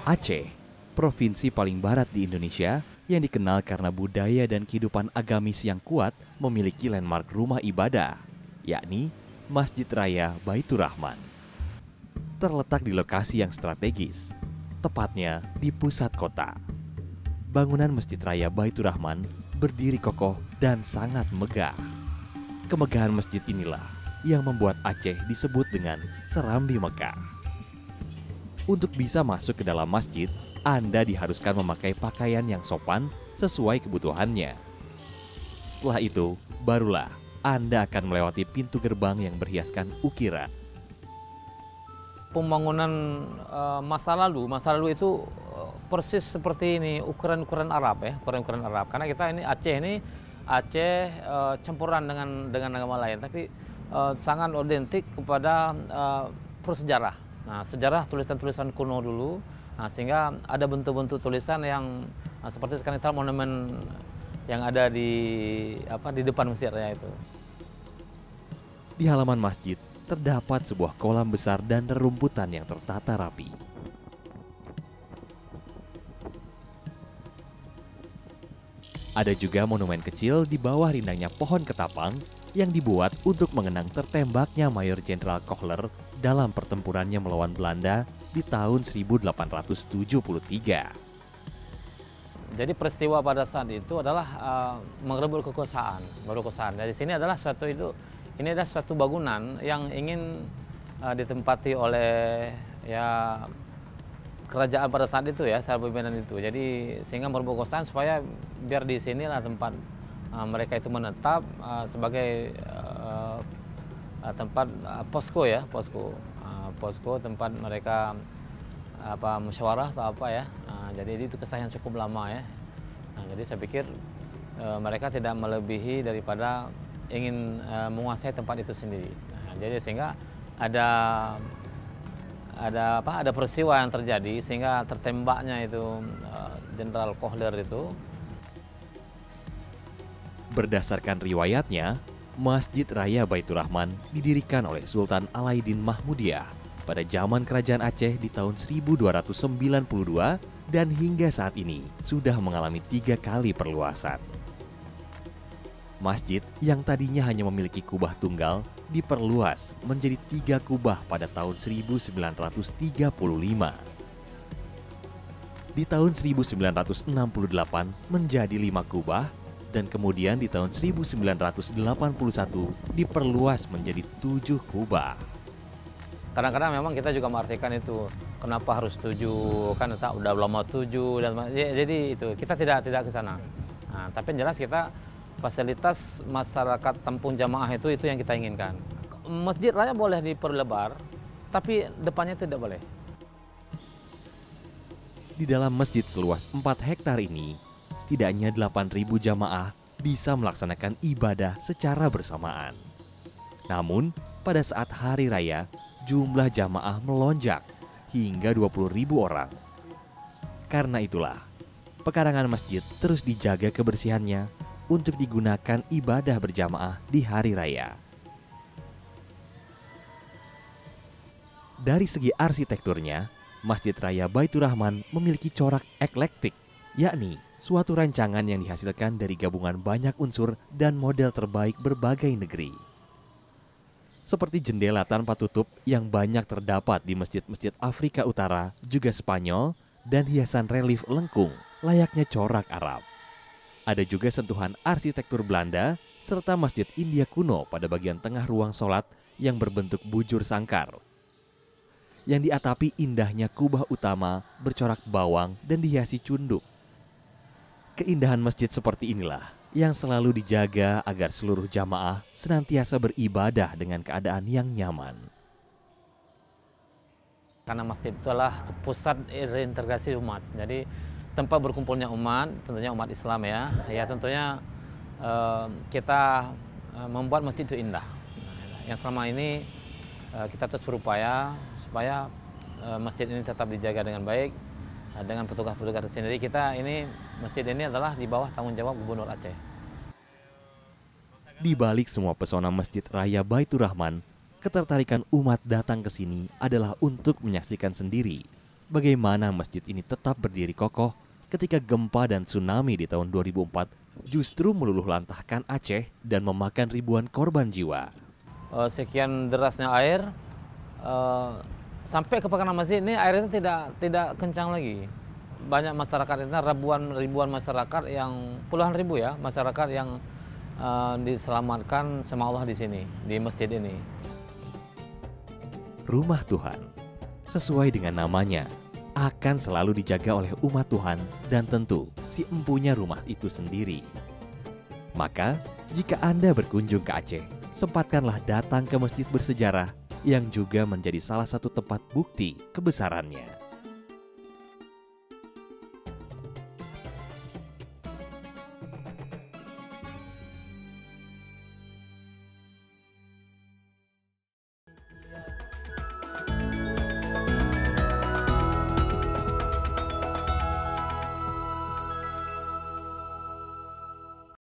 Aceh, provinsi paling barat di Indonesia yang dikenal karena budaya dan kehidupan agamis yang kuat, memiliki landmark rumah ibadah, yakni Masjid Raya Baitur Rahman. Terletak di lokasi yang strategis, tepatnya di pusat kota. Bangunan Masjid Raya Baitur Rahman berdiri kokoh dan sangat megah. Kemegahan masjid inilah yang membuat Aceh disebut dengan Serambi Mekah. Untuk bisa masuk ke dalam masjid, Anda diharuskan memakai pakaian yang sopan sesuai kebutuhannya. Setelah itu, barulah Anda akan melewati pintu gerbang yang berhiaskan ukiran. Pembangunan masa lalu itu persis seperti ini, ukuran-ukuran Arab ya, ukuran-ukuran Arab. Karena kita ini Aceh campuran dengan agama lain, tapi sangat otentik kepada prasejarah. Nah, sejarah tulisan-tulisan kuno dulu, nah, sehingga ada bentuk-bentuk tulisan yang seperti sekarang itu monumen yang ada di depan masjid raya itu. Di halaman masjid terdapat sebuah kolam besar dan rerumputan yang tertata rapi. Ada juga monumen kecil di bawah rindangnya pohon ketapang yang dibuat untuk mengenang tertembaknya Mayor Jenderal Kohler dalam pertempurannya melawan Belanda di tahun 1873. Jadi peristiwa pada saat itu adalah merebut kekuasaan. Dari sini adalah ini adalah suatu bangunan yang ingin ditempati oleh ya kerajaan pada saat itu ya, saat pemimpinan itu. Jadi sehingga merebut kekuasaan supaya biar di sinilah tempat mereka itu menetap sebagai tempat posko tempat mereka musyawarah atau apa ya. Jadi itu kisah yang cukup lama ya. Jadi saya pikir mereka tidak melebihi daripada ingin menguasai tempat itu sendiri. Jadi sehingga ada peristiwa yang terjadi sehingga tertembaknya itu Jenderal Kohler itu. Berdasarkan riwayatnya, Masjid Raya Baitur Rahman didirikan oleh Sultan Alaiddin Mahmudiyah pada zaman Kerajaan Aceh di tahun 1292 dan hingga saat ini sudah mengalami 3 kali perluasan. Masjid yang tadinya hanya memiliki kubah tunggal diperluas menjadi 3 kubah pada tahun 1935. Di tahun 1968 menjadi 5 kubah dan kemudian di tahun 1981 diperluas menjadi 7 kubah. Kadang-kadang memang kita juga mengartikan itu kenapa harus 7, kan udah lama 7 dan jadi itu kita tidak ke sana. Nah, tapi yang jelas kita fasilitas masyarakat Tampung Jamaah itu yang kita inginkan. Masjid Raya boleh diperlebar, tapi depannya tidak boleh. Di dalam masjid seluas 4 hektar ini, setidaknya 8.000 jamaah bisa melaksanakan ibadah secara bersamaan. Namun, pada saat hari raya, jumlah jamaah melonjak hingga 20.000 orang. Karena itulah, pekarangan masjid terus dijaga kebersihannya untuk digunakan ibadah berjamaah di hari raya. Dari segi arsitekturnya, Masjid Raya Baitur Rahman memiliki corak eklektik, yakni suatu rancangan yang dihasilkan dari gabungan banyak unsur dan model terbaik berbagai negeri. Seperti jendela tanpa tutup yang banyak terdapat di masjid-masjid Afrika Utara, juga Spanyol, dan hiasan relief lengkung layaknya corak Arab. Ada juga sentuhan arsitektur Belanda serta masjid India kuno pada bagian tengah ruang sholat yang berbentuk bujur sangkar. Yang diatapi indahnya kubah utama bercorak bawang dan dihiasi cunduk. Keindahan masjid seperti inilah yang selalu dijaga agar seluruh jamaah senantiasa beribadah dengan keadaan yang nyaman. Karena masjid itulah pusat reintegrasi umat. Jadi tempat berkumpulnya umat, tentunya umat Islam ya. Ya tentunya kita membuat masjid itu indah. Yang selama ini kita terus berupaya supaya masjid ini tetap dijaga dengan baik dengan petugas-petugas sendiri. Masjid ini adalah di bawah tanggung jawab Gubernur Aceh. Di balik semua pesona Masjid Raya Baitur Rahman, ketertarikan umat datang ke sini adalah untuk menyaksikan sendiri bagaimana masjid ini tetap berdiri kokoh ketika gempa dan tsunami di tahun 2004 justru meluluh lantahkan Aceh dan memakan ribuan korban jiwa. Sekian derasnya air, sampai ke pekarangan masjid ini air itu tidak kencang lagi. Banyak masyarakat itu, ribuan masyarakat yang puluhan ribu ya masyarakat yang diselamatkan sama Allah di sini, di masjid ini. Rumah Tuhan, sesuai dengan namanya, akan selalu dijaga oleh umat Tuhan dan tentu si empunya rumah itu sendiri. Maka, jika Anda berkunjung ke Aceh, sempatkanlah datang ke masjid bersejarah yang juga menjadi salah satu tempat bukti kebesarannya.